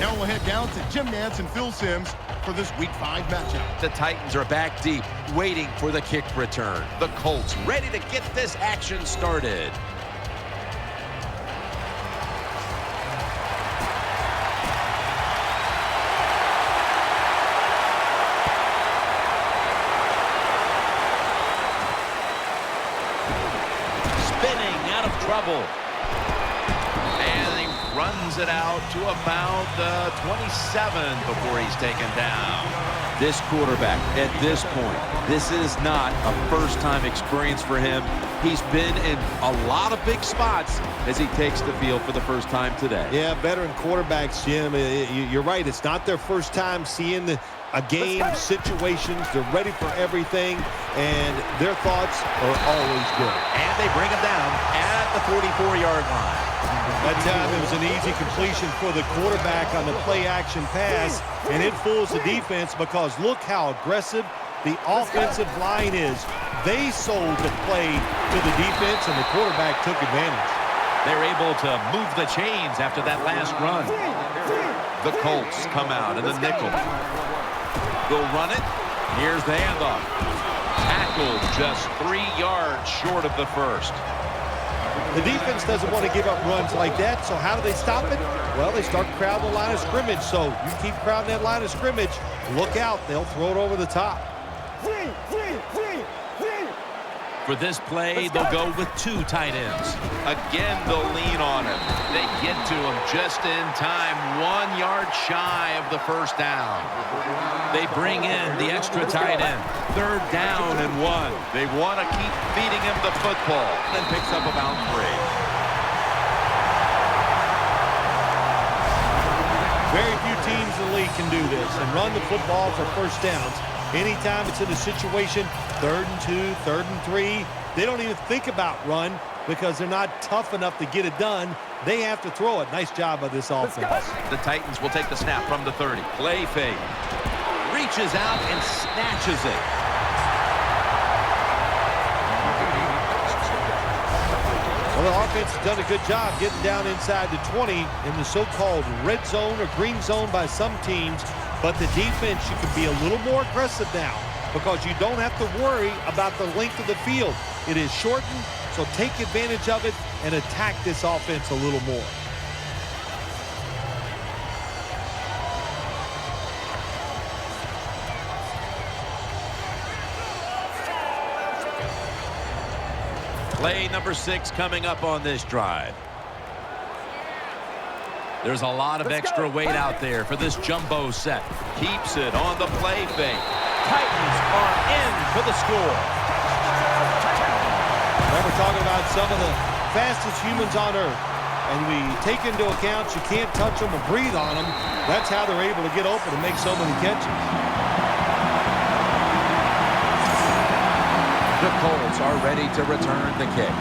Now we'll head down to Jim Nantz and Phil Simms for this Week 5 matchup. The Titans are back deep, waiting for the kick return. The Colts ready to get this action started. Spinning out of trouble. And he runs it out to about the 27 before he's taken down. This quarterback, at this point, this is not a first-time experience for him. He's been in a lot of big spots as he takes the field for the first time today. Yeah, veteran quarterbacks, Jim, you're right. It's not their first time seeing a game, situations. They're ready for everything, and their thoughts are always good. And they bring him down at the 44-yard line. That time it was an easy completion for the quarterback on the play-action pass, and it fools the defense because look how aggressive the offensive line is. They sold the play to the defense, and the quarterback took advantage. They're able to move the chains after that last run. The Colts come out in the nickel. They'll run it. Here's the handoff. Tackled just 3 yards short of the first. The defense doesn't want to give up runs like that, so how do they stop it? Well, they start crowding the line of scrimmage, so you keep crowding that line of scrimmage, look out, they'll throw it over the top. For this play, they'll go with 2 tight ends. Again, they'll lean on him. They get to him just in time, 1 yard shy of the first down. They bring in the extra tight end. 3rd down and 1. They want to keep feeding him the football. And picks up about 3. Very few teams in the league can do this and run the football for first downs. Anytime it's in a situation, 3rd and 2, 3rd and 3, they don't even think about run because they're not tough enough to get it done. They have to throw it. Nice job by this offense. The Titans will take the snap from the 30. Play fake. Reaches out and snatches it. Well, the offense has done a good job getting down inside the 20 in the so-called red zone or green zone by some teams. But the defense, you can be a little more aggressive now because you don't have to worry about the length of the field. It is shortened, so take advantage of it and attack this offense a little more. Play number 6 coming up on this drive. There's a lot of extra weight out there for this jumbo set. Keeps it on the play fake. Titans are in for the score. Remember talking about some of the fastest humans on earth. And we take into account you can't touch them or breathe on them. That's how they're able to get open and make so many catches. The Colts are ready to return the kick.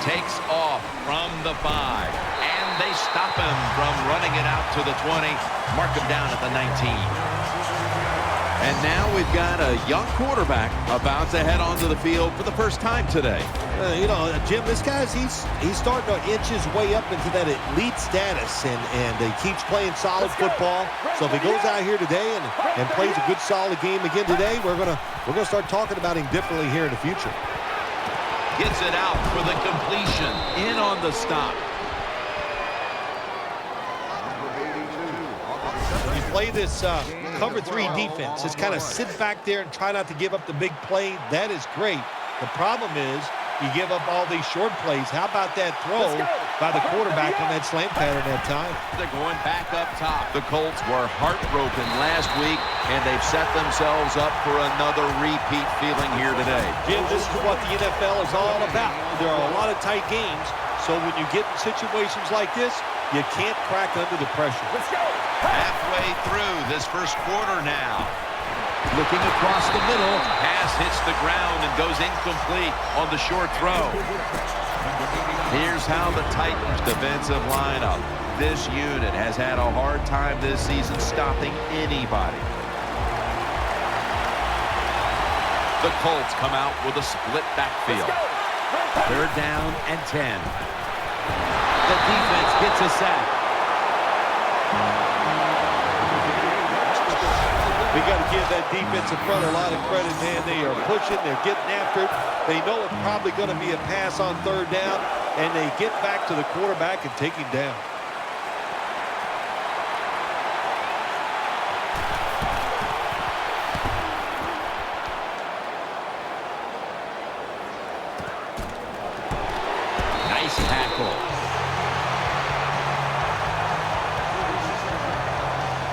Takes off from the 5, and they stop him from running it out to the 20. Mark him down at the 19. And now we've got a young quarterback about to head onto the field for the first time today. You know, Jim, this guy's he's starting to inch his way up into that elite status, and he keeps playing solid football. So if he goes out here today and plays a good solid game again today, we're gonna start talking about him differently here in the future. Gets it out for the completion. In on the stop. You play this cover 3 defense. Just kind of sit back there and try not to give up the big play. That is great. The problem is you give up all these short plays. How about that throw by the quarterback on that slant pattern that time? They're going back up top. The Colts were heartbroken last week, and they've set themselves up for another repeat feeling here today. Jim, this is what the NFL is all about. There are a lot of tight games, so when you get in situations like this, you can't crack under the pressure. Let's go. Halfway through this first quarter now. Looking across the middle. Pass hits the ground and goes incomplete on the short throw. Here's how the Titans defensive lineup. This unit has had a hard time this season stopping anybody. The Colts come out with a split backfield. Third down and 10. The defense gets a sack. We got to give that defensive front a lot of credit, man. They are pushing, they're getting after it. They know it's probably going to be a pass on third down, and they get back to the quarterback and take him down. Nice tackle.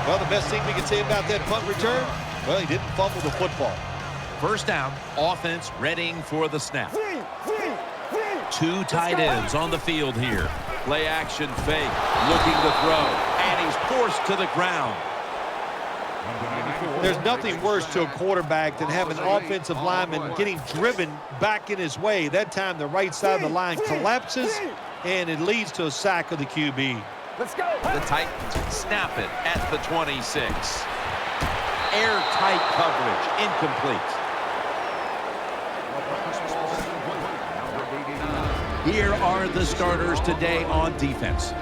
Well, the best thing we can say about that punt return, well, he didn't fumble the football. First down, offense readying for the snap. Two tight ends on the field here. Play action fake, looking to throw, and he's forced to the ground. There's nothing worse to a quarterback than having an offensive lineman getting driven back in his way. That time the right side of the line collapses, and it leads to a sack of the QB. Let's go. The Titans snap it at the 26. Airtight coverage, incomplete. Here are the starters today on defense.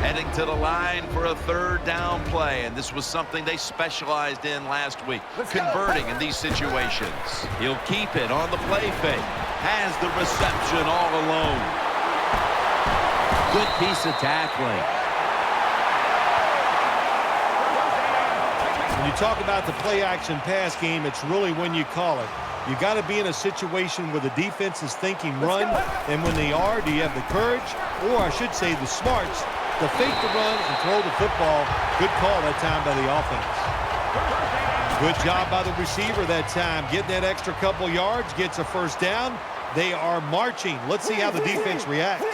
Heading to the line for a third down play, and this was something they specialized in last week, converting in these situations. He'll keep it on the play fake. Has the reception all alone. Good piece of tackling. When you talk about the play-action pass game, it's really when you call it. You got to be in a situation where the defense is thinking run, and when they are, do you have the courage, or I should say the smarts, to fake the run and throw the football? Good call that time by the offense. Good job by the receiver that time, getting that extra couple yards, gets a first down. They are marching. Let's see how the defense reacts.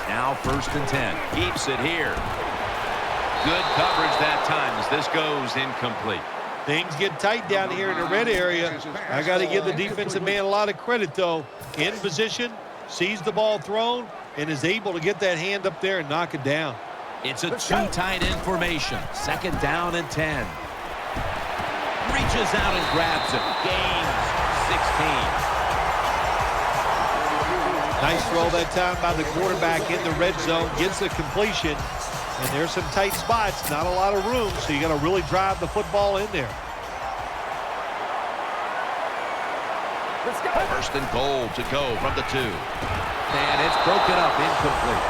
Now 1st and 10. Keeps it here. Good coverage that time as this goes incomplete. Things get tight down here in the red area. I got to give the defensive man a lot of credit, though. In position, sees the ball thrown, and is able to get that hand up there and knock it down. It's a two tight end formation. 2nd down and 10. Reaches out and grabs it. Gains 16. Nice throw that time by the quarterback in the red zone. Gets the completion. And there's some tight spots, not a lot of room, so you got to really drive the football in there. Let's go. 1st and goal to go from the 2. And it's broken up, incomplete.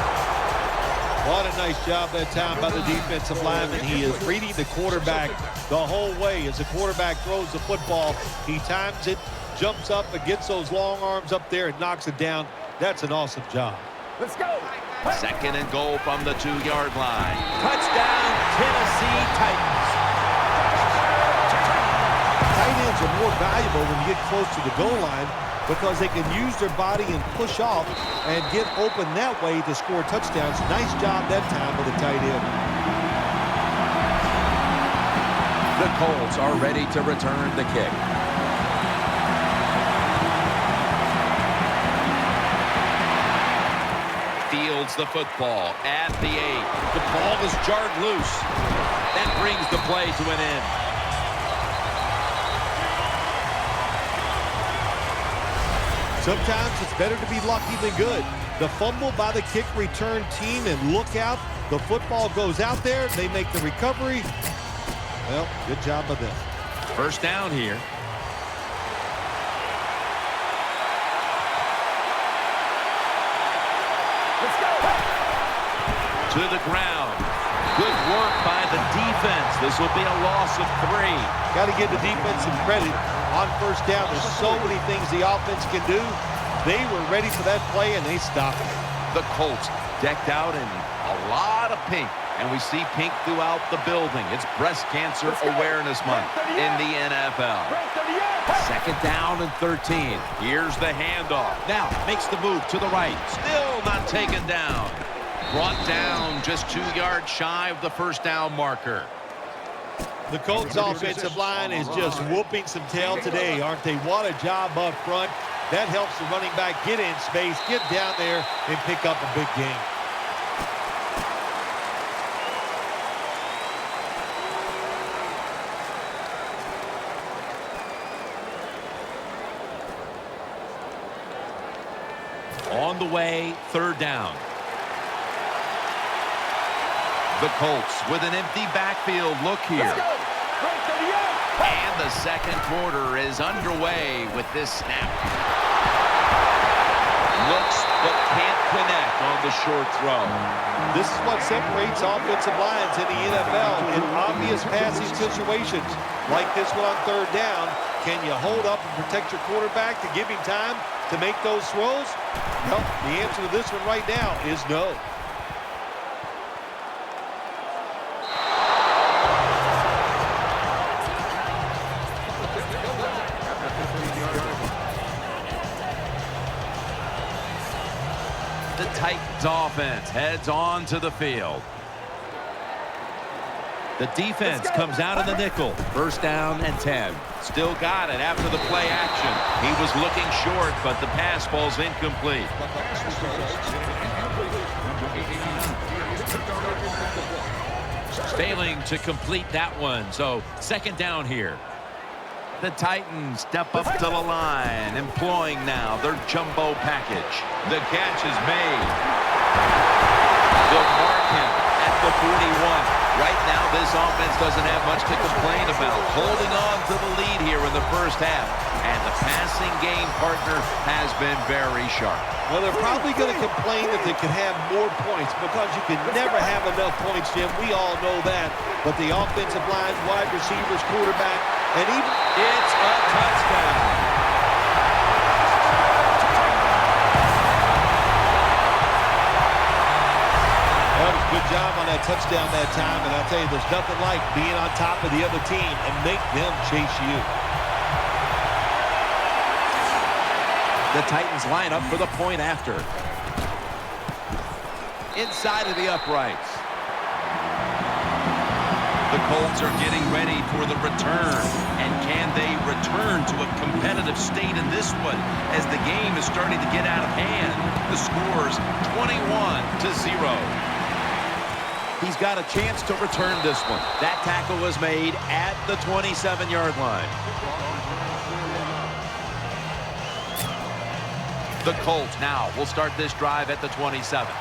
What a nice job that time by the defensive lineman. He is reading the quarterback the whole way. As the quarterback throws the football, he times it, jumps up, and gets those long arms up there and knocks it down. That's an awesome job. Let's go. 2nd and goal from the 2-yard line. Touchdown, Tennessee Titans. Tight ends are more valuable when you get close to the goal line because they can use their body and push off and get open that way to score touchdowns. Nice job that time with the tight end. The Colts are ready to return the kick. Fields the football at the 8. The ball is jarred loose. That brings the play to an end. Sometimes it's better to be lucky than good. The fumble by the kick return team, and look out. The football goes out there. They make the recovery. Well, good job by them. 1st down here. To the ground. Good work by the defense. This will be a loss of 3. Got to give the defense some credit. On 1st down, there's so many things the offense can do. They were ready for that play, and they stopped it. The Colts decked out in a lot of pink, and we see pink throughout the building. It's Breast Cancer Awareness Month in the NFL. 2nd down and 13. Here's the handoff. Now makes the move to the right. Still not taken down. Brought down just 2 yards shy of the 1st down marker. The Colts offensive line is just whooping some tail today, aren't they? What a job up front. That helps the running back get in space, get down there, and pick up a big gain. On the way, third down. The Colts with an empty backfield look here. Let's go. Right to the end. And the second quarter is underway with this snap. Looks but can't connect on the short throw. This is what separates offensive lines in the NFL in obvious passing situations. Like this one on third down, can you hold up and protect your quarterback to give him time to make those throws? Well, the answer to this one right now is no. The Titans offense heads on to the field. The defense comes out in the nickel. First down and 10. Still got it after the play action. He was looking short, but the pass ball's incomplete. Failing to complete that one, so second down here. The Titans step up to the line, employing now their jumbo package. The catch is made. They'll mark him at the 41. Right now, this offense doesn't have much to complain about. Holding on to the lead here in the first half. And the passing game partner has been very sharp. Well, they're probably going to complain that they could have more points because you can never have enough points, Jim. We all know that. But the offensive line, wide receivers, quarterback, and even... It's a touchdown. That was a good job on that touchdown that time. And I'll tell you, there's nothing like being on top of the other team and make them chase you. The Titans line up for the point after. Inside of the uprights. The Colts are getting ready for the return. And can they return to a competitive state in this one as the game is starting to get out of hand? The score's 21-0. He's got a chance to return this one. That tackle was made at the 27-yard line. The Colts now will start this drive at the 27.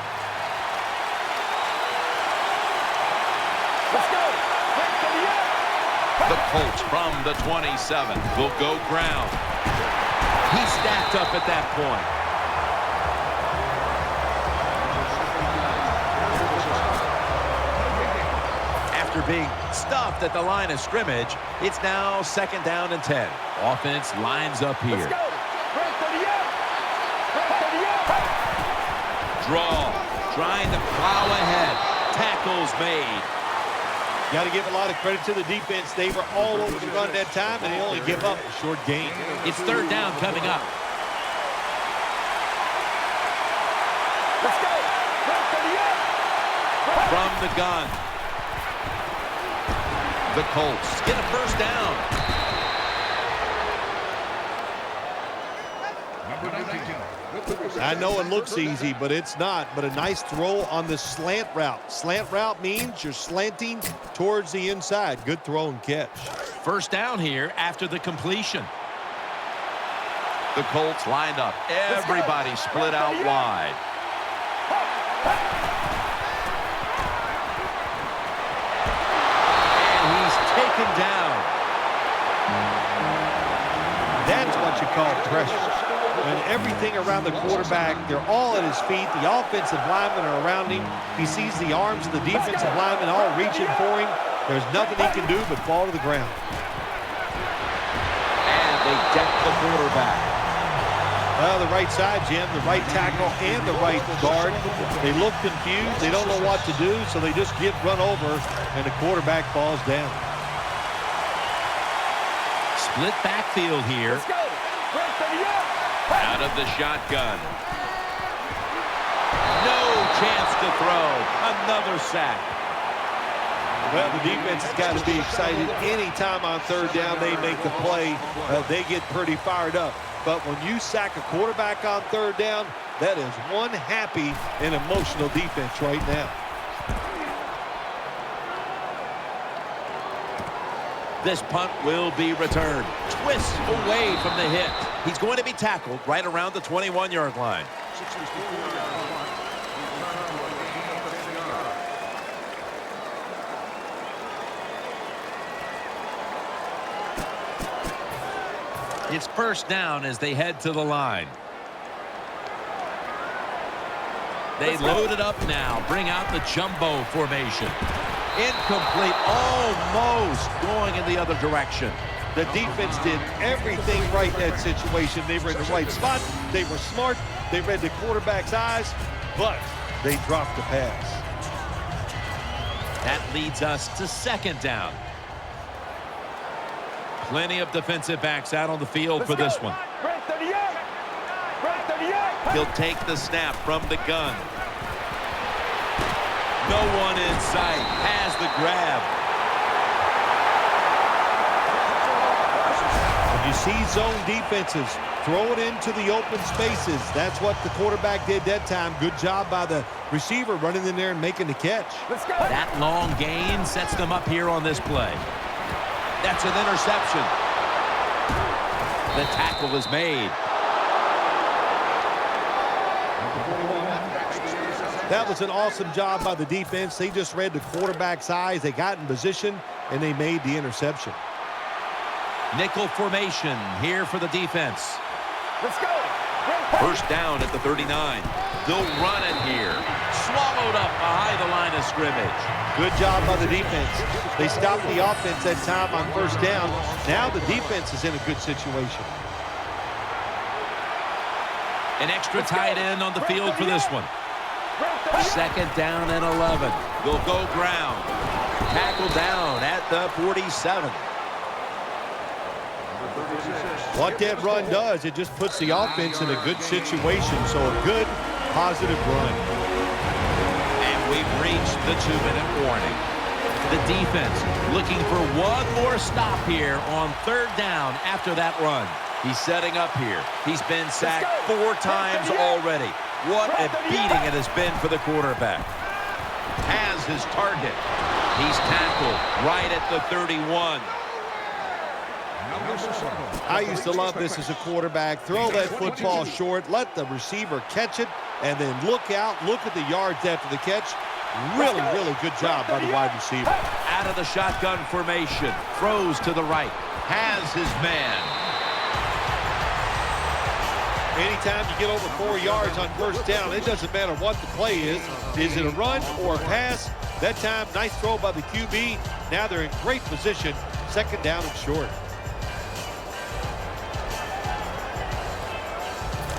Let's go. Right to the end. The Colts from the 27 will go ground. He's stacked up at that point. After being stuffed at the line of scrimmage, it's now second down and 10. Offense lines up here. Let's go. Right to the end. Right to the end. Draw, trying to plow ahead. Tackles made. Got to give a lot of credit to the defense. They were all over the run that time, and they only give up a short gain. It's third down coming up. Let's go. Right to the end. From the gun. The Colts get a first down. I know it looks easy, but it's not. But a nice throw on the slant route. Slant route means you're slanting towards the inside. Good throw and catch. First down here after the completion. The Colts lined up. Everybody split out wide. And he's taken down. That's what you call pressure. And everything around the quarterback, they're all at his feet. The offensive linemen are around him. He sees the arms of the defensive linemen all reaching for him. There's nothing he can do but fall to the ground. And they deck the quarterback. Well, the right side, Jim, the right tackle and the right guard. They look confused. They don't know what to do, so they just get run over, and the quarterback falls down. Split backfield here. Let's go. Right to the end. Out of the shotgun. No chance to throw. Another sack. Well, the defense has got to be excited. Anytime on third down they make the play, they get pretty fired up. But when you sack a quarterback on third down, that is one happy and emotional defense right now. This punt will be returned. Twists away from the hit. He's going to be tackled right around the 21-yard line. It's first down as they head to the line. They load it up now. Bring out the jumbo formation. Incomplete. Almost going in the other direction. The defense did everything right in that situation. They were in the right spot. They were smart. They read the quarterback's eyes, but they dropped the pass. That leads us to second down. Plenty of defensive backs out on the field for this one. He'll take the snap from the gun. No one in sight. Has the grab. When you see zone defenses, throw it into the open spaces. That's what the quarterback did that time. Good job by the receiver running in there and making the catch. That long gain sets them up here on this play. That's an interception. The tackle is made. That was an awesome job by the defense. They just read the quarterback's eyes. They got in position, and they made the interception. Nickel formation here for the defense. Let's go. First down at the 39. They'll run it here. Swallowed up behind the line of scrimmage. Good job by the defense. They stopped the offense that time on first down. Now the defense is in a good situation. An extra tight end on the field for this one. Second down and 11. They'll go ground. Tackle down at the 47. What that run does, it just puts the offense in a good situation. So a good, positive run. And we've reached the 2-minute warning. The defense looking for one more stop here on third down after that run. He's setting up here. He's been sacked 4 times already. What a beating it has been for the quarterback. Has his target. He's tackled right at the 31. I used to love this as a quarterback. Throw that football short, let the receiver catch it, and then look out, look at the yards after the catch. Really, really good job by the wide receiver. Out of the shotgun formation. Throws to the right. Has his man. Anytime you get over 4 yards on first down, it doesn't matter what the play is. Is it a run or a pass? That time, nice throw by the QB. Now they're in great position. Second down and short.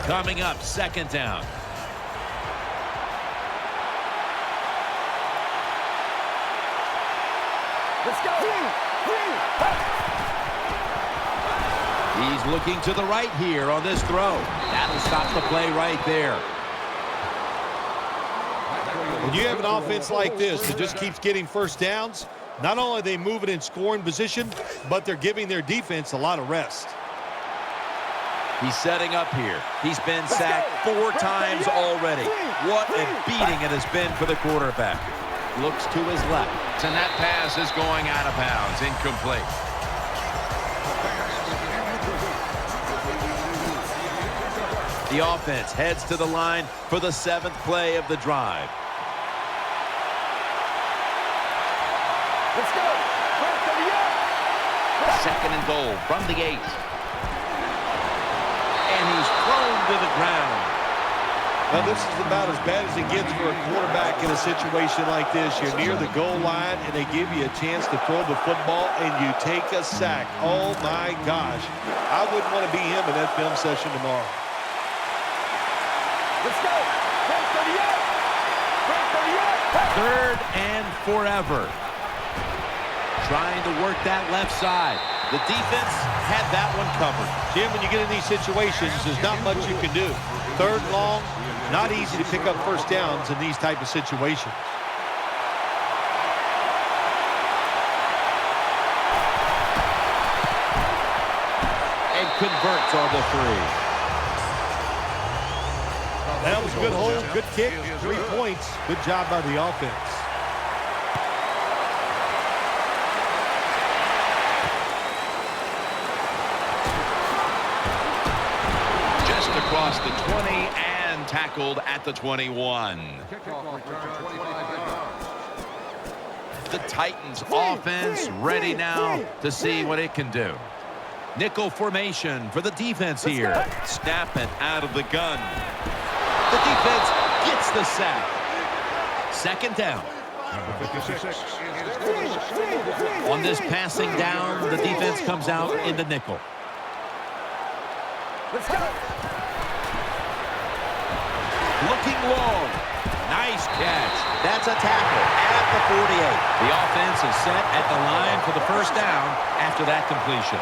Coming up, second down. Let's go. He's looking to the right here on this throw. That'll stop the play right there. When you have an offense like this that just keeps getting first downs, not only are they moving in scoring position, but they're giving their defense a lot of rest. He's setting up here. He's been sacked 4 times already. What a beating it has been for the quarterback. Looks to his left. And that pass is going out of bounds. Incomplete. The offense heads to the line for the 7th play of the drive. Let's go. Second and goal from the 8. And he's thrown to the ground. Well, this is about as bad as it gets for a quarterback in a situation like this. You're near the goal line, and they give you a chance to throw the football, and you take a sack. Oh, my gosh. I wouldn't want to be him in that film session tomorrow. Let's go. 38. 3rd and forever. Trying to work that left side. The defense had that one covered. Jim, when you get in these situations, there's not much you can do. 3rd and long, not easy to pick up first downs in these type of situations. And converts on the 3. That was a good hold, good kick, 3 points. Good job by the offense. Just across the 20 and tackled at the 21. The Titans offense ready now to see what it can do. Nickel formation for the defense here. Snap it out of the gun. The defense gets the sack. Second down. On this passing down, the defense comes out in the nickel. Looking long. Nice catch. That's a tackle at the 48. The offense is set at the line for the first down after that completion.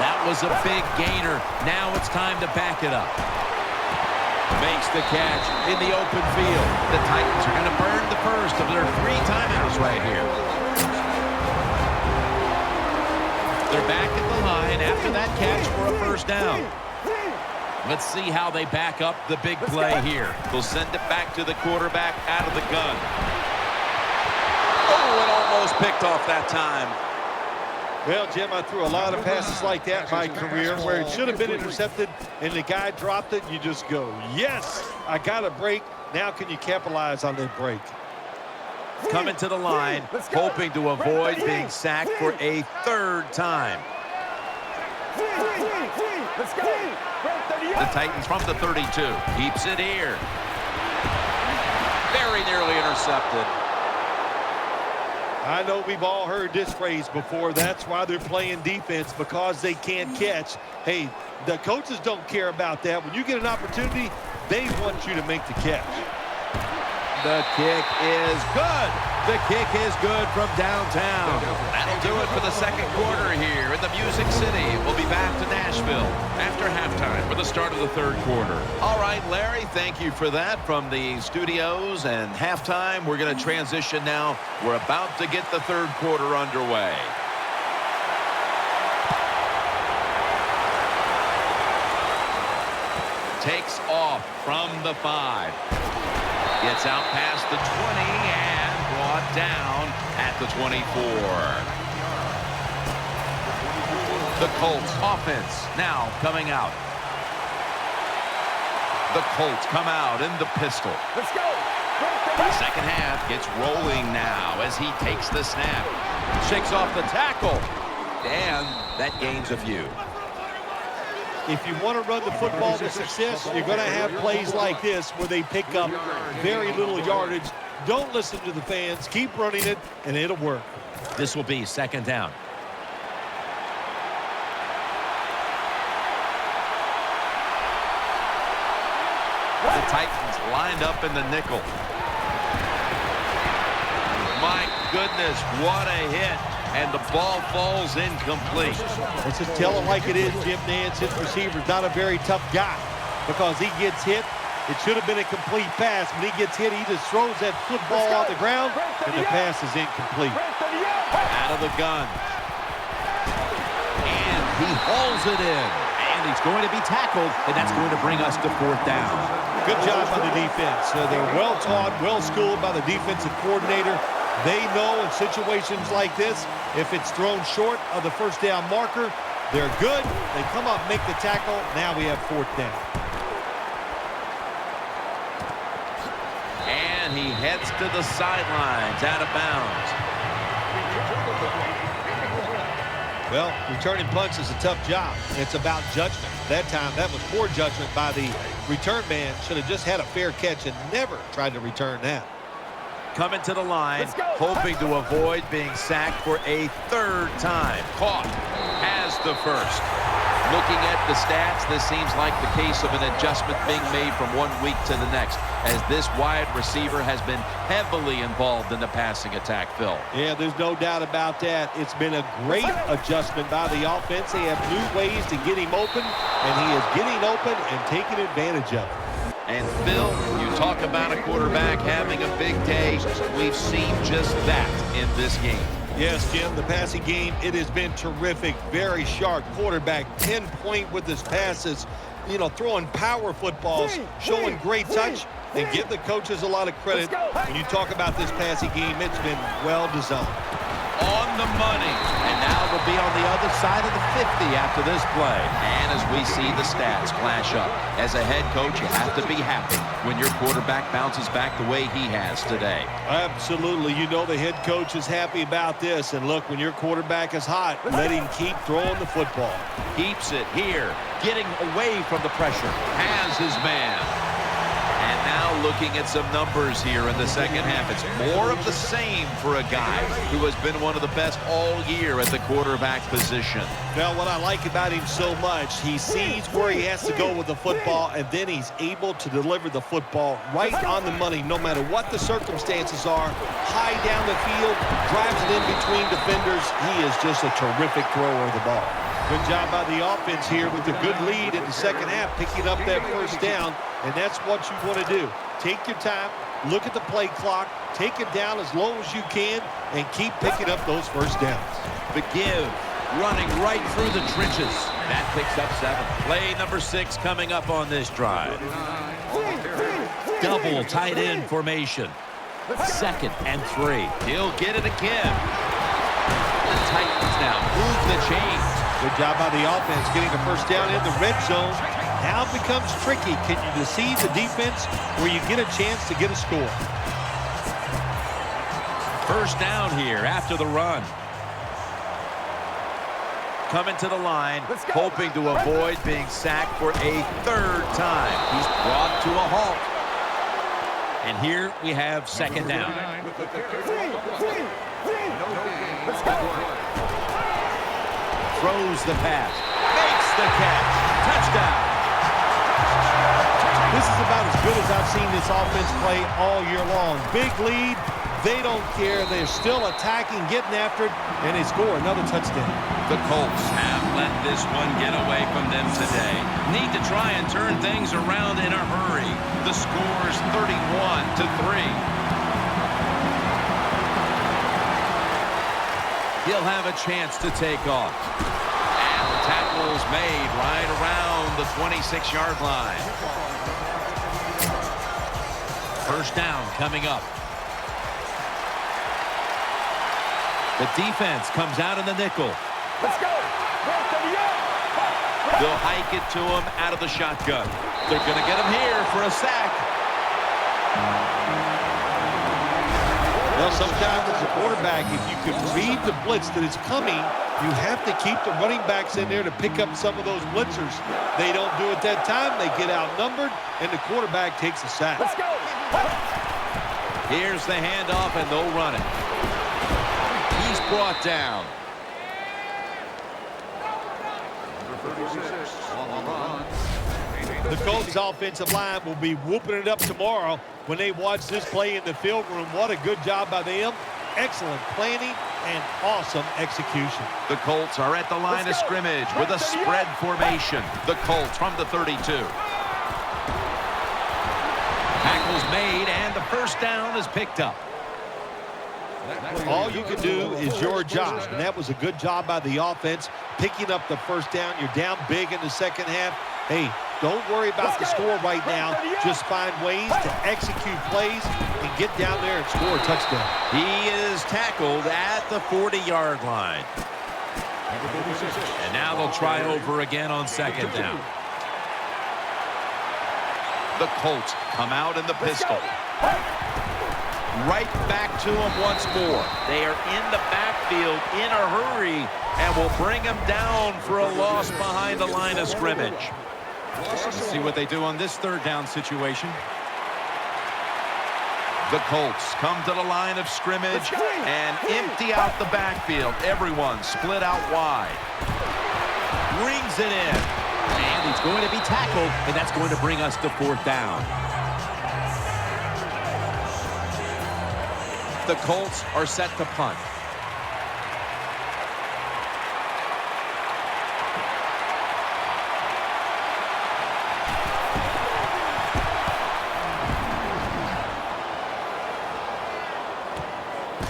That was a big gainer. Now it's time to back it up. Makes the catch in the open field. The Titans are going to burn the first of their 3 timeouts right here. They're back at the line after that catch for a first down. Let's see how they back up the big play here. They'll send it back to the quarterback out of the gun. Oh, it almost picked off that time. Well, Jim, I threw a lot of passes like that in my career where it should have been intercepted and the guy dropped it. You just go, yes, I got a break. Now can you capitalize on that break? Coming to the line, hoping to avoid being sacked for a 3rd time. The Titans from the 32. Keeps it here. Very nearly intercepted. I know we've all heard this phrase before. That's why they're playing defense, because they can't catch. Hey, the coaches don't care about that. When you get an opportunity, they want you to make the catch. The kick is good. The kick is good from downtown. That'll do it for the second quarter here in the Music City. We'll be back to Nashville after halftime for the start of the 3rd quarter. All right, Larry, thank you for that from the studios. And halftime, we're going to transition now. We're about to get the 3rd quarter underway. Takes off from the 5. Gets out past the 20 and brought down at the 24. The Colts offense now coming out. The Colts come out in the pistol. Let's go. Second half gets rolling now as he takes the snap. Shakes off the tackle. And that gains a few. If you want to run the football to success, you're going to have plays like this where they pick up very little yardage. Don't listen to the fans. Keep running it, and it'll work. This will be second down. The Titans lined up in the nickel. My goodness, what a hit. And the ball falls incomplete. Let's just tell it like it is, Jim Nance. His receiver's not a very tough guy because he gets hit. It should have been a complete pass. When he gets hit, he just throws that football on the ground, and the pass is incomplete. Out of the gun. And he hauls it in. And he's going to be tackled, and that's going to bring us to 4th down. Good job by the defense. They're well-taught, well-schooled by the defensive coordinator. They know in situations like this, if it's thrown short of the first down marker, they're good. They come up, make the tackle. Now we have 4th down. And he heads to the sidelines, out of bounds. Well, returning punts is a tough job. It's about judgment. That time, that was poor judgment by the return man. Should have just had a fair catch and never tried to return that. Coming to the line, hoping to avoid being sacked for a 3rd time. Caught as the first. Looking at the stats, this seems like the case of an adjustment being made from one week to the next, as this wide receiver has been heavily involved in the passing attack, Phil. Yeah, there's no doubt about that. It's been a great adjustment by the offense. They have new ways to get him open, and he is getting open and taking advantage of it. And Phil, you talk about a quarterback having a big day. We've seen just that in this game. Yes, Jim, the passing game, it has been terrific. Very sharp quarterback, 10-point with his passes, you know, throwing power footballs, showing great touch, and give the coaches a lot of credit. When you talk about this passing game, it's been well designed. On the money. And now it'll be on the other inside of the 50 after this play. And as we see the stats flash up, as a head coach, you have to be happy when your quarterback bounces back the way he has today. Absolutely. You know the head coach is happy about this. And look, when your quarterback is hot, let him keep throwing the football. Keeps it here, getting away from the pressure, has his man. And now looking at some numbers here in the second half. It's more of the same for a guy who has been one of the best all year at the quarterback position. Now, what I like about him so much, he sees where he has to go with the football, and then he's able to deliver the football right on the money, no matter what the circumstances are. High down the field, drives it in between defenders. He is just a terrific thrower of the ball. Good job by the offense here with a good lead in the second half, picking up that first down, and that's what you want to do. Take your time, look at the play clock, take it down as low as you can, and keep picking up those first downs. The give, running right through the trenches. That picks up 7. Play number 6 coming up on this drive. Double tight end formation. 2nd and 3. He'll get it again. The Titans now move the chains. Good job by the offense getting the first down in the red zone. Now it becomes tricky. Can you deceive the defense where you get a chance to get a score? First down here after the run. Coming to the line, hoping to avoid being sacked for a 3rd time. He's brought to a halt. And here we have 2nd down. Throws the pass, makes the catch, touchdown. This is about as good as I've seen this offense play all year long. Big lead, they don't care. They're still attacking, getting after it, and they score another touchdown. The Colts have let this one get away from them today. Need to try and turn things around in a hurry. The score's 31-3. He'll have a chance to take off. And the tackle's made right around the 26-yard line. First down coming up. The defense comes out in the nickel. Let's go. They'll hike it to him out of the shotgun. They're going to get him here for a sack. Well, sometimes as a quarterback, if you can read the blitz that is coming, you have to keep the running backs in there to pick up some of those blitzers. They don't do it that time. They get outnumbered, and the quarterback takes a sack. Let's go. Here's the handoff, and they'll run it. He's brought down. The Colts offensive line will be whooping it up tomorrow when they watch this play in the field room. What a good job by them. Excellent planning and awesome execution. The Colts are at the line of scrimmage with a spread formation. The Colts from the 32. Tackle's made, and the first down is picked up. All you can do is your job, and that was a good job by the offense, picking up the first down. You're down big in the second half. Hey, don't worry about the score right now. Just find ways to execute plays and get down there and score a touchdown. He is tackled at the 40-yard line. And now they'll try over again on 2nd down. The Colts come out in the pistol. Right back to him once more. They are in the backfield in a hurry and will bring him down for a loss behind the line of scrimmage. Let's see what they do on this 3rd down situation. The Colts come to the line of scrimmage and empty out the backfield. Everyone split out wide. Brings it in. And he's going to be tackled, and that's going to bring us to 4th down. The Colts are set to punt.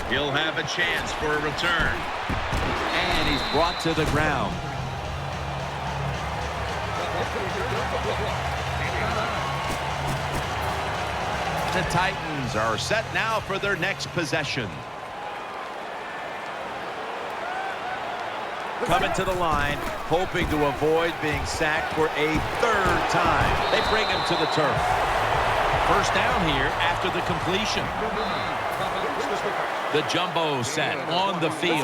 He'll have a chance for a return. And he's brought to the ground. The Titans are set now for their next possession. coming to the line, hoping to avoid being sacked for a third time. They bring him to the turf. First down here after the completion. The jumbo set on the field.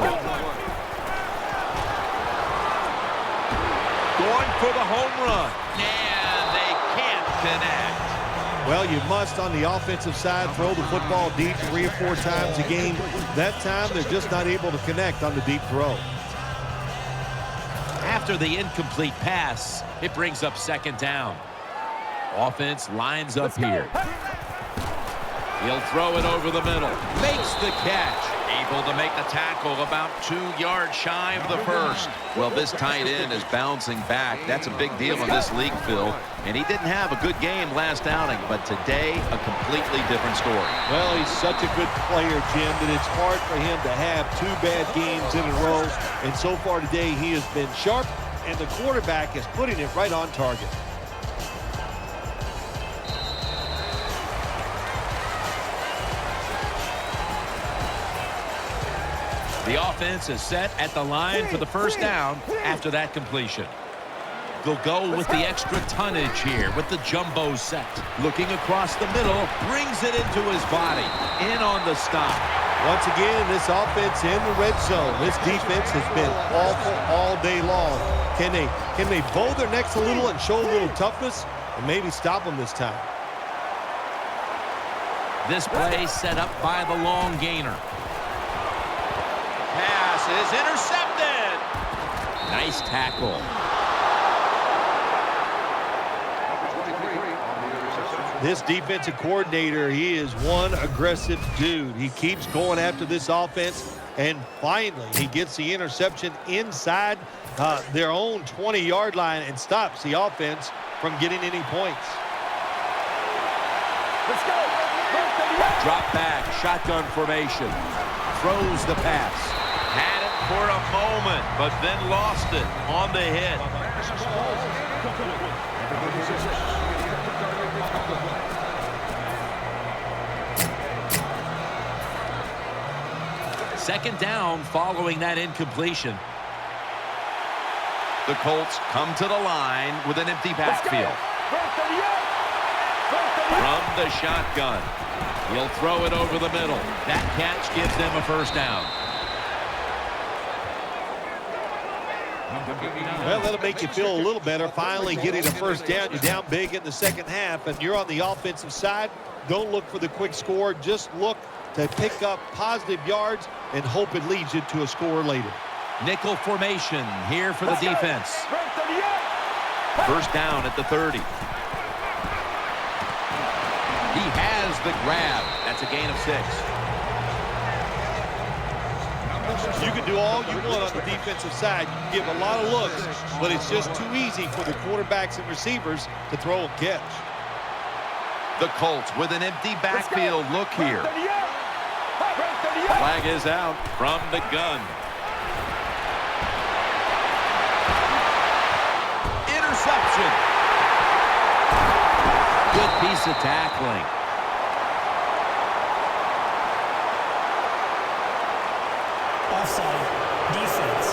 Going for the home run. And they can't connect. Well, you must, on the offensive side, throw the football deep 3 or 4 times a game. That time, they're just not able to connect on the deep throw. After the incomplete pass, it brings up second down. Offense lines up here. He'll throw it over the middle. Makes the catch. Able to make the tackle about 2 yards shy of the first. Well, this tight end is bouncing back. That's a big deal in this league, Phil. And he didn't have a good game last outing, but today a completely different story. Well, he's such a good player, Jim, that it's hard for him to have 2 bad games in a row. And so far today, he has been sharp, and the quarterback is putting it right on target. The offense is set at the line for the first down after that completion. They'll go with the extra tonnage here with the jumbo set. Looking across the middle, brings it into his body. In on the stop. Once again, this offense in the red zone. This defense has been awful all day long. Can they bow their necks a little and show a little toughness and maybe stop them this time? This play set up by the long gainer. Pass is intercepted. Nice tackle. This defensive coordinator, he is one aggressive dude. He keeps going after this offense, and finally he gets the interception inside their own 20-yard line and stops the offense from getting any points. Let's go. Drop back, shotgun formation. Throws the pass. Had it for a moment, but then lost it on the hit. Second down following that incompletion. The Colts come to the line with an empty backfield. From the shotgun. He'll throw it over the middle. That catch gives them a first down. Well, that'll make you feel a little better. Finally getting a first down. You're down big in the second half, and you're on the offensive side. Don't look for the quick score. Just look to pick up positive yards and hope it leads you to a score later. Nickel formation here for the defense. First down at the 30. He has the grab. That's a gain of 6. You can do all you want on the defensive side. You can give a lot of looks, but it's just too easy for the quarterbacks and receivers to throw and catch. The Colts with an empty backfield look here. Flag is out from the gun. Interception. Good piece of tackling. Offside. Defense.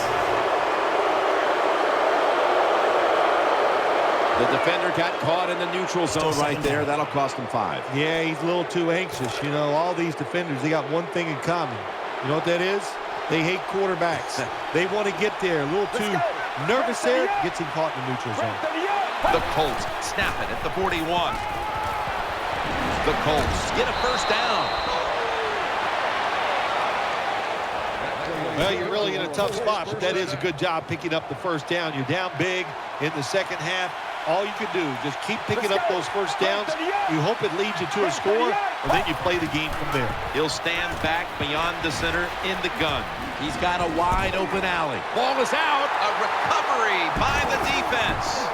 The defender got caught in the neutral zone right there. That'll cost him 5. Yeah, he's a little too anxious. You know, all these defenders, they got one thing in common. You know what that is? They hate quarterbacks. They want to get there. A little too nervous there. Gets him caught in the neutral zone. The Colts snap it at the 41. The Colts get a first down. Well, you're really in a tough spot, but that is a good job picking up the first down. You're down big in the second half. All you can do, just keep picking up those first downs. You hope it leads you to a score, and then you play the game from there. He'll stand back beyond the center in the gun. He's got a wide open alley. Ball is out. A recovery by the defense.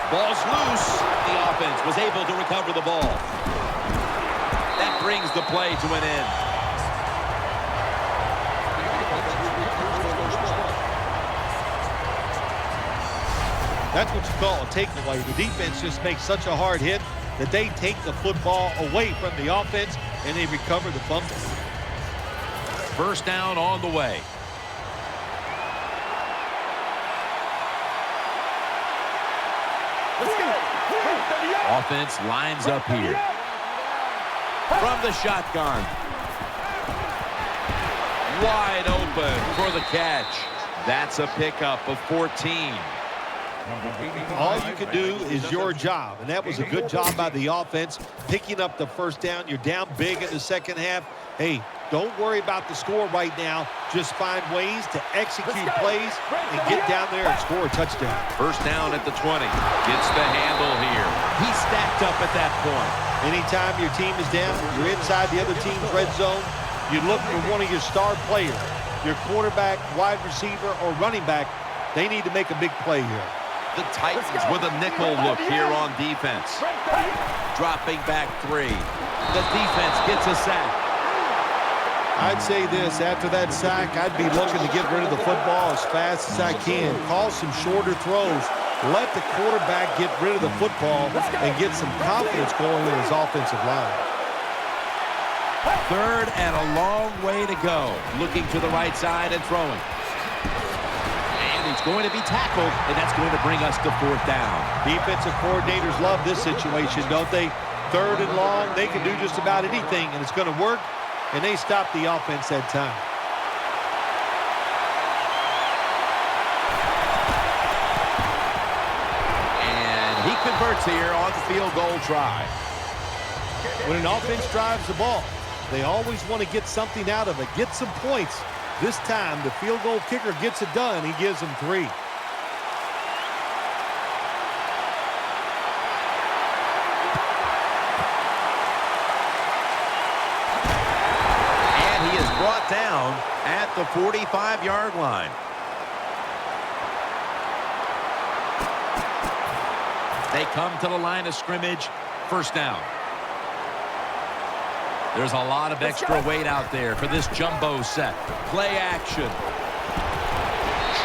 Ball's loose. The offense was able to recover the ball. That brings the play to an end. That's what you call a takeaway. The defense just makes such a hard hit that they take the football away from the offense and they recover the fumble. First down on the way. Offense lines up here. From the shotgun. Wide open for the catch. That's a pickup of 14. All you can do is your job, and that was a good job by the offense, picking up the first down. You're down big in the second half. Hey, don't worry about the score right now. Just find ways to execute plays and get down there and score a touchdown. First down at the 20. Gets the handle here. He's stacked up at that point. Anytime your team is down, you're inside the other team's red zone, you look for one of your star players, your quarterback, wide receiver, or running back. They need to make a big play here. The Titans with a nickel look here on defense. Dropping back 3. The defense gets a sack. I'd say this, after that sack, I'd be looking to get rid of the football as fast as I can. Call some shorter throws. Let the quarterback get rid of the football and get some confidence going in his offensive line. Third and a long way to go. Looking to the right side and throwing. He's going to be tackled, and that's going to bring us to fourth down. Defensive coordinators love this situation, don't they? Third and long, they can do just about anything, and it's going to work, and they stop the offense that time. And he converts here on the field goal try. When an offense drives the ball, they always want to get something out of it, get some points. This time, the field goal kicker gets it done. He gives them 3. And he is brought down at the 45-yard line. They come to the line of scrimmage. First down. There's a lot of extra weight out there for this jumbo set. Play action.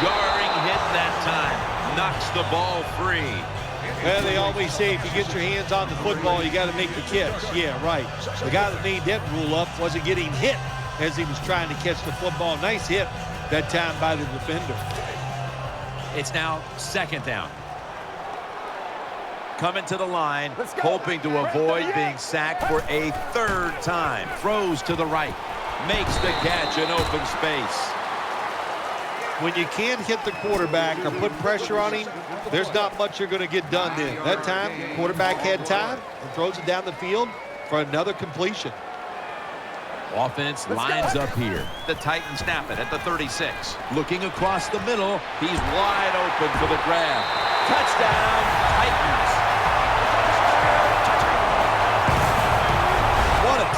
Jarring hit that time. Knocks the ball free. Well, they always say if you get your hands on the football, you got to make the catch. Yeah, right. The guy that made that rule up wasn't getting hit as he was trying to catch the football. Nice hit that time by the defender. It's now second down. Coming to the line, hoping to avoid being sacked for a third time. Throws to the right. Makes the catch in open space. When you can't hit the quarterback or put pressure on him, there's not much you're going to get done then. That time, the quarterback had time and throws it down the field for another completion. Offense lines up here. The Titans snap it at the 36. Looking across the middle. He's wide open for the grab. Touchdown, Titans.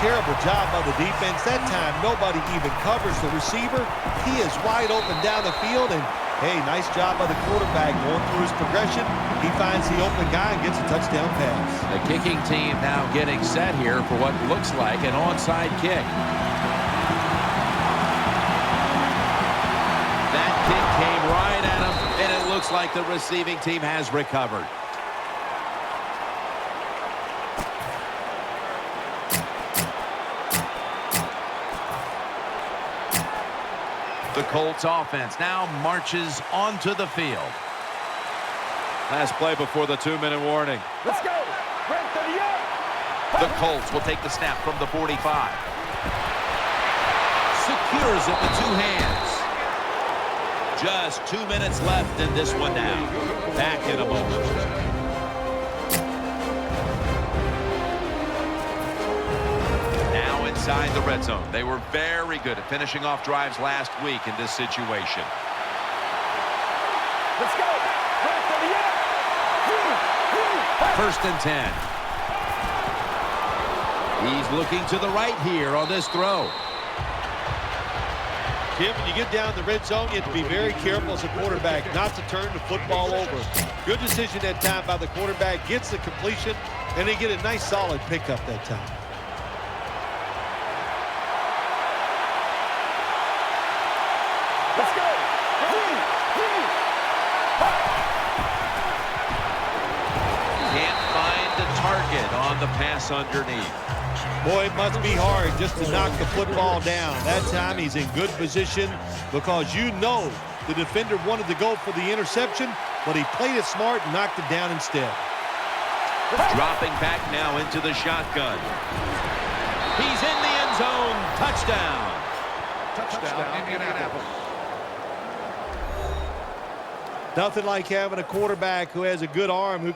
Terrible job by the defense. That time, nobody even covers the receiver. He is wide open down the field, and, hey, nice job by the quarterback going through his progression. He finds the open guy and gets a touchdown pass. The kicking team now getting set here for what looks like an onside kick. That kick came right at him, and it looks like the receiving team has recovered. The Colts offense now marches onto the field. Last play before the 2-minute warning. Let's go. The Colts will take the snap from the 45. Secures it with 2 hands. Just 2 minutes left in this one now. Back in a moment. Inside the red zone. They were very good at finishing off drives last week in this situation. Let's go. First and 10. He's looking to the right here on this throw. Tim, when you get down the red zone, you have to be very careful as a quarterback not to turn the football over. Good decision that time by the quarterback. Gets the completion, and they get a nice solid pickup that time. Let's go. Can't find the target on the pass underneath. Boy, it must be hard just to knock the football down. That time he's in good position because you know the defender wanted to go for the interception, but he played it smart and knocked it down instead. Dropping back now into the shotgun. He's in the end zone. Touchdown. Touchdown, Indianapolis. Nothing like having a quarterback who has a good arm who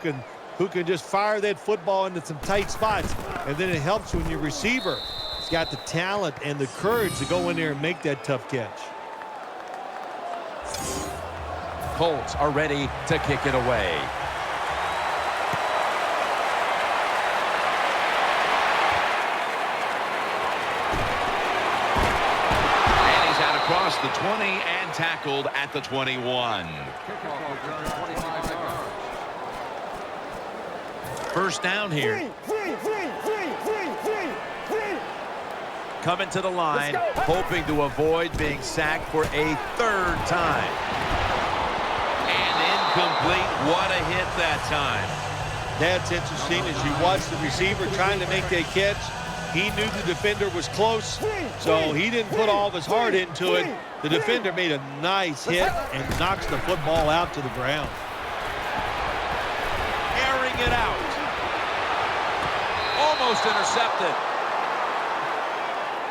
can just fire that football into some tight spots. And then it helps when your receiver has got the talent and the courage to go in there and make that tough catch. Colts are ready to kick it away. And he's out across the 20 and tackled at the 21. First down here. Coming to the line, hoping to avoid being sacked for a third time. And incomplete. What a hit that time. That's interesting. As you watch the receiver trying to make that catch, he knew the defender was close, so he didn't put all of his heart into it. The defender made a nice hit and knocks the football out to the ground. Airing it out. Almost intercepted.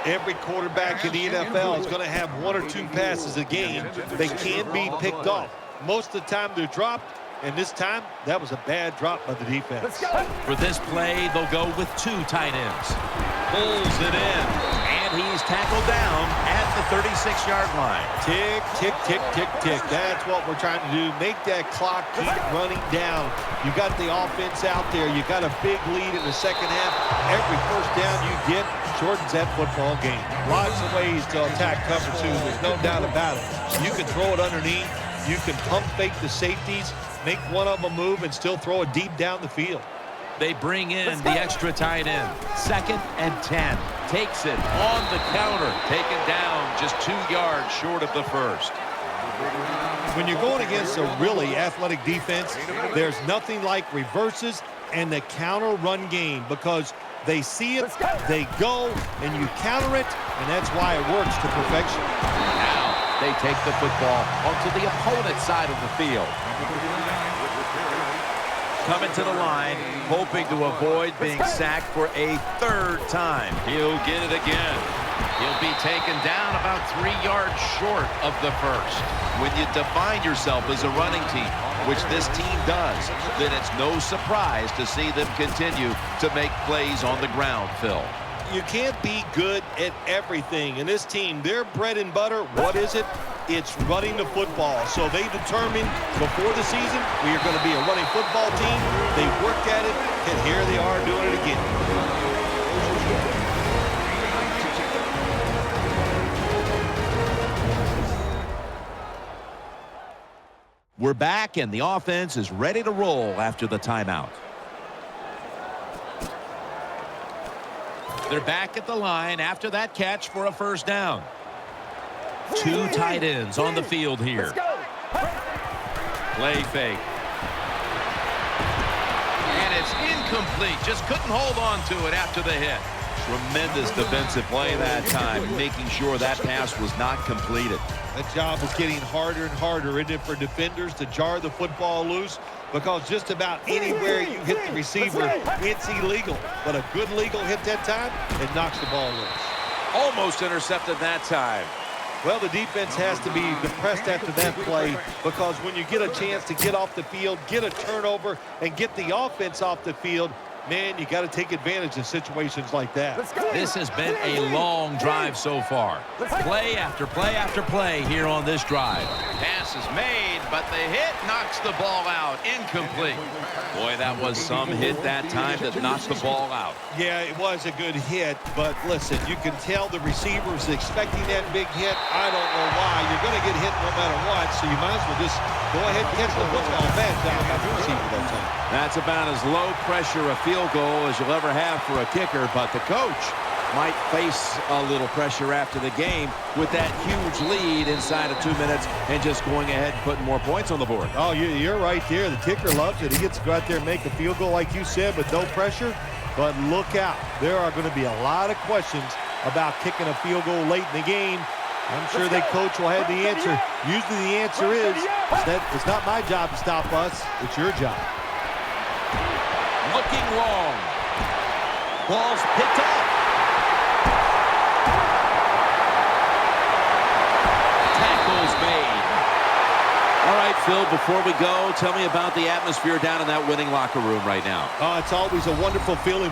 Every quarterback in the NFL is going to have one or two passes a game. They can't be picked off. Most of the time they're dropped, and this time that was a bad drop by the defense. For this play, they'll go with two tight ends. Pulls it in, and he's tackled down at the 36-yard line. Tick, tick, tick, tick, tick. That's what we're trying to do. Make that clock keep running down. You got the offense out there. You got a big lead in the second half. Every first down you get shortens that football game. Lots of ways to attack cover two. There's no doubt about it. You can throw it underneath. You can pump fake the safeties, make one of them move, and still throw it deep down the field. They bring in the extra tight end. 2nd and 10. Takes it on the counter. Taken down just 2 yards short of the first. When you're going against a really athletic defense, there's nothing like reverses and the counter run game, because they see it, they go, and you counter it, and that's why it works to perfection. Now they take the football onto the opponent's side of the field. Coming to the line, hoping to avoid being sacked for a third time. He'll get it again. He'll be taken down about 3 yards short of the first. When you define yourself as a running team, which this team does, then it's no surprise to see them continue to make plays on the ground, Phil. You can't be good at everything. And this team, their bread and butter, what is it? It's running the football. So they determined before the season we are going to be a running football team. They worked at it, and here they are doing it again. We're back, and the offense is ready to roll after the timeout. They're back at the line after that catch for a first down. 2 tight ends on the field here. Play fake. And it's incomplete. Just couldn't hold on to it after the hit. Tremendous defensive play that time, making sure that pass was not completed. That job is getting harder and harder, isn't it, for defenders to jar the football loose? Because just about anywhere you hit the receiver, it's illegal. But a good legal hit that time, it knocks the ball loose. Almost intercepted that time. Well, the defense has to be depressed after that play, because when you get a chance to get off the field, get a turnover, and get the offense off the field, man, you got to take advantage of situations like that. This has been a long drive so far. Play after play after play here on this drive. Pass is made, but the hit knocks the ball out. Incomplete. Boy, that was some hit that time that knocked the ball out. Yeah, it was a good hit, but listen, you can tell the receiver was expecting that big hit. I don't know why. You're going to get hit no matter what, so you might as well just go ahead and catch the football. Bad job by the receiver that time. That's about as low pressure a field goal as you'll ever have for a kicker, but the coach might face a little pressure after the game with that huge lead inside of 2 minutes and just going ahead and putting more points on the board. Oh, you're right there. The kicker loves it. He gets to go out there and make a field goal like you said, but no pressure. But look out. There are going to be a lot of questions about kicking a field goal late in the game. I'm sure the coach will have the answer. Usually the answer is that it's not my job to stop us. It's your job. looking long. Ball's picked up. Tackles made. All right, Phil, before we go, tell me about the atmosphere down in that winning locker room right now. It's always a wonderful feeling.